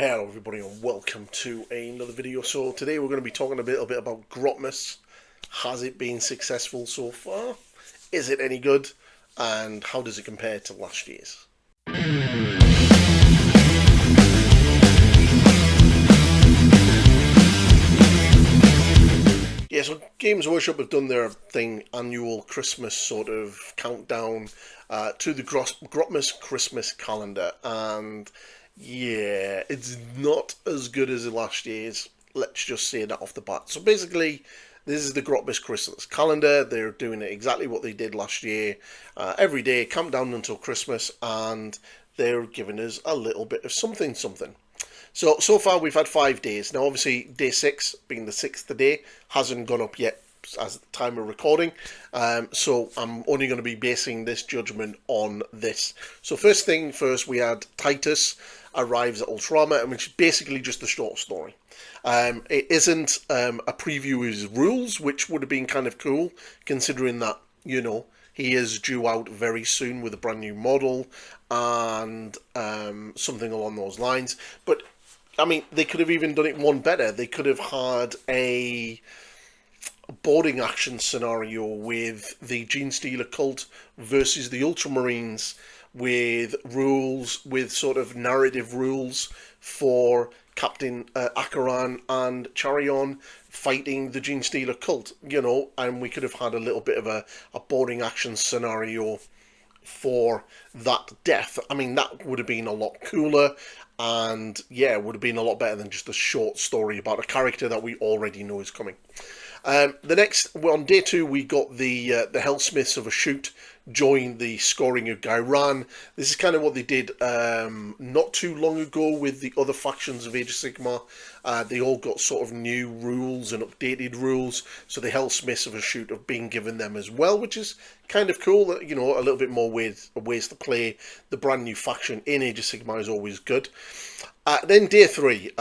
Hello everybody and welcome to another video. So today we're going to be talking a little bit about Grotmas. Has it been successful so far? Is it any good? And how does it compare to last year's? Yeah, so Games Workshop have done their annual Christmas sort of countdown to the Grotmas Christmas calendar, and yeah, it's not as good as last year's. Let's just say that off the bat. So basically, this is the Grotmas Christmas calendar. They're doing exactly what they did last year. Every day, countdown until Christmas, and they're giving us a little bit of something. So far we've had 5 days. Now obviously day 6, being the 6th day, hasn't gone up yet as the time of recording. So I'm only going to be basing this judgment on this. So first thing first, we had Titus arrives at Ultrama, which is basically just a short story. It isn't a preview of his rules, which would have been kind of cool, considering that, he is due out very soon with a brand new model and something along those lines. But I mean, they could have even done it one better. They could have had a boarding action scenario with the Genestealer cult versus the Ultramarines, with rules, with sort of narrative rules for Captain Acheron and Charion fighting the Genestealer cult, and we could have had a little bit of a boarding action scenario for that death. I mean, that would have been a lot cooler, and yeah, it would have been a lot better than just a short story about a character that we already know is coming. On day 2, we got the Hellsmiths of Ashut join the scoring of Gairan. This is kind of what they did not too long ago with the other factions of Age of Sigmar. They all got sort of new rules and updated rules, so the Hellsmiths of Ashut have been given them as well, which is kind of cool. A little bit more ways to play the brand new faction in Age of Sigmar is always good. Then day 3.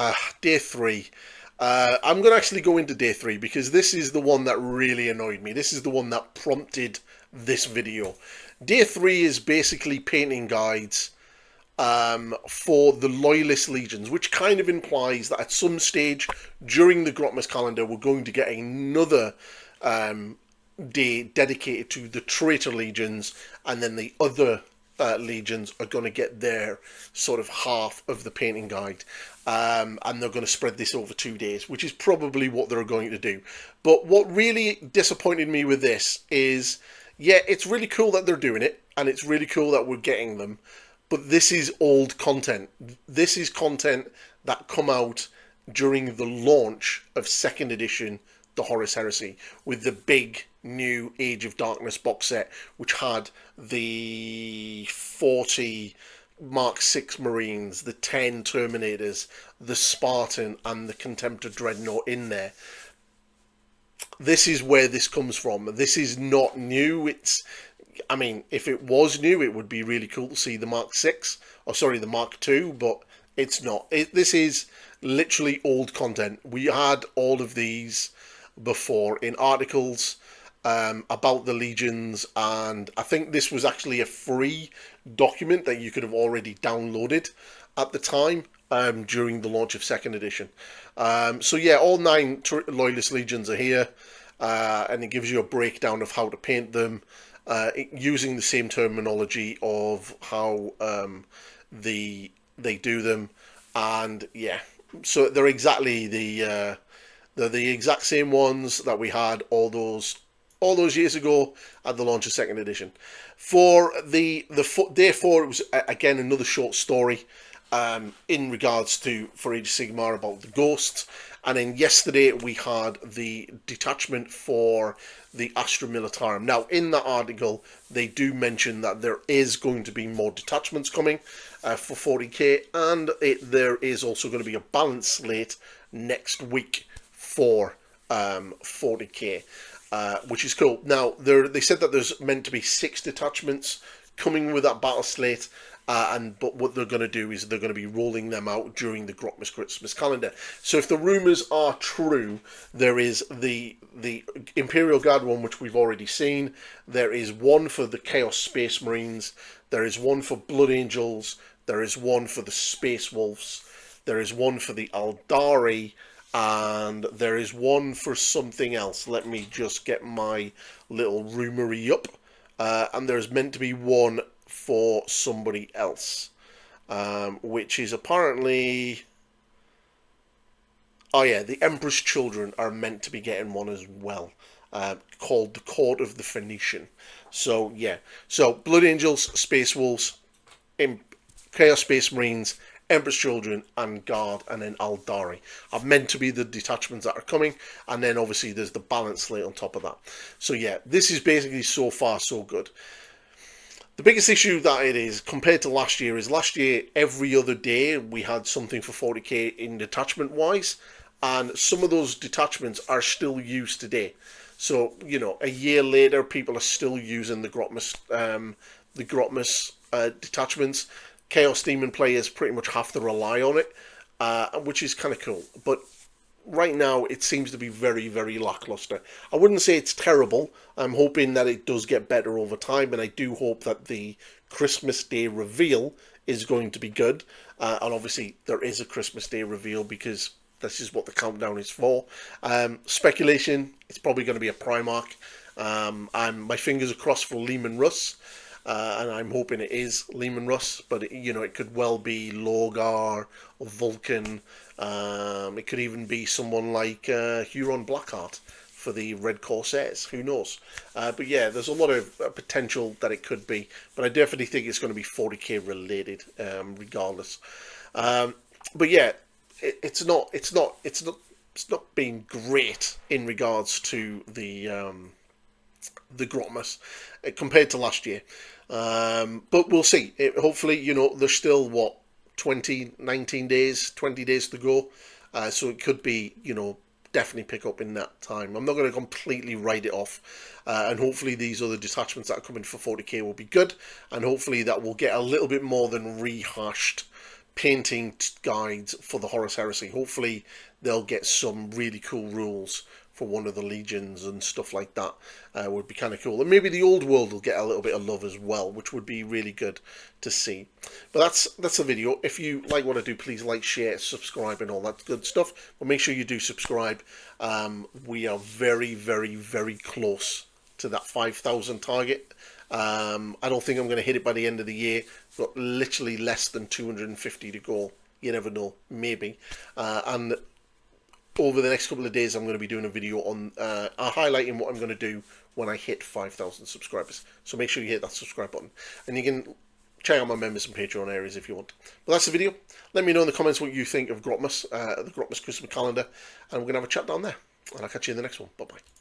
I'm going to actually go into day 3 because this is the one that really annoyed me. This is the one that prompted this video. Day 3 is basically painting guides for the Loyalist Legions, which kind of implies that at some stage during the Grotmas calendar we're going to get another day dedicated to the Traitor Legions, and then the other legions are going to get their sort of half of the painting guide, and they're going to spread this over 2 days, which is probably what they're going to do. But what really disappointed me with this is, yeah, it's really cool that they're doing it, and it's really cool that we're getting them, but this is old content. This is content that come out during the launch of 2nd edition The Horus Heresy, with the big new Age of Darkness box set, which had the 40 Mark 6 Marines, the 10 Terminators, the Spartan, and the Contemptor Dreadnought in there. This is where this comes from. This is not new. I mean, if it was new, it would be really cool to see the Mark 6, or sorry, the Mark 2, but it's not. This is literally old content. We had all of these before in articles about the legions, and I think this was actually a free document that you could have already downloaded at the time during the launch of 2nd edition. So yeah, all 9 Loyalist Legions are here, and it gives you a breakdown of how to paint them using the same terminology of how they do them, and yeah, so they're exactly they're the exact same ones that we had all those years ago at the launch of 2nd edition. For the day 4, it was again another short story in regards to for Age of Sigmar about the ghosts, and then yesterday we had the detachment for the Astra Militarum. Now in that article they do mention that there is going to be more detachments coming for 40k, and there is also going to be a balance slate next week for 40k, which is cool. Now they said that there's meant to be 6 detachments coming with that battle slate, but what they're going to do is they're going to be rolling them out during the Grotmas Christmas calendar. So if the rumours are true, there is the Imperial Guard one, which we've already seen. There is one for the Chaos Space Marines. There is one for Blood Angels. There is one for the Space Wolves. there is one for the Aldari, and there is one for something else. Let me just get my little rumory up. And there's meant to be one for somebody else, which is apparently... Oh yeah, the Emperor's Children are meant to be getting one as well, called the Court of the Phoenician. So yeah, so Blood Angels, Space Wolves, Chaos Space Marines, Emperor's Children, and Guard, and then Aldari are meant to be the detachments that are coming, and then obviously there's the balance slate on top of that. So yeah, this is basically so far so good. The biggest issue that it is compared to last year is last year every other day we had something for 40k in detachment wise, and some of those detachments are still used today. So you know, a year later, people are still using the Grotmas detachments. Chaos Demon players pretty much have to rely on it, which is kind of cool. But right now it seems to be very, very lackluster. I wouldn't say it's terrible. I'm hoping that it does get better over time, and I do hope that the Christmas Day reveal is going to be good. And obviously there is a Christmas Day reveal because this is what the countdown is for. Speculation, it's probably going to be a Primarch. My fingers are crossed for Lehman Russ. And I'm hoping it is Lehman Russ, but it could well be Lorgar or Vulcan. It could even be someone like Huron Blackheart for the Red Corsairs. Who knows? But yeah, there's a lot of potential that it could be. But I definitely think it's going to be 40k related, regardless. But yeah, it's not been great in regards to the Grotmas compared to last year. But we'll see. Hopefully, there's still, 19 days, 20 days to go. So it could be, definitely pick up in that time. I'm not going to completely write it off. And hopefully these other detachments that are coming for 40k will be good. And hopefully that will get a little bit more than rehashed painting guides for the Horus Heresy. Hopefully they'll get some really cool rules for one of the legions and stuff like that. Would be kind of cool. And maybe the old world will get a little bit of love as well, which would be really good to see. But that's the video. If you like what I do, please like, share, subscribe, and all that good stuff. But make sure you do subscribe. We are very, very, very close to that 5,000 target. I don't think I'm going to hit it by the end of the year. We've got literally less than 250 to go. You never know, maybe. And over the next couple of days, I'm going to be doing a video on highlighting what I'm going to do when I hit 5,000 subscribers. So make sure you hit that subscribe button. And you can check out my members and Patreon areas if you want. But that's the video. Let me know in the comments what you think of Grotmas, the Grotmas Christmas calendar. And we're going to have a chat down there. And I'll catch you in the next one. Bye-bye.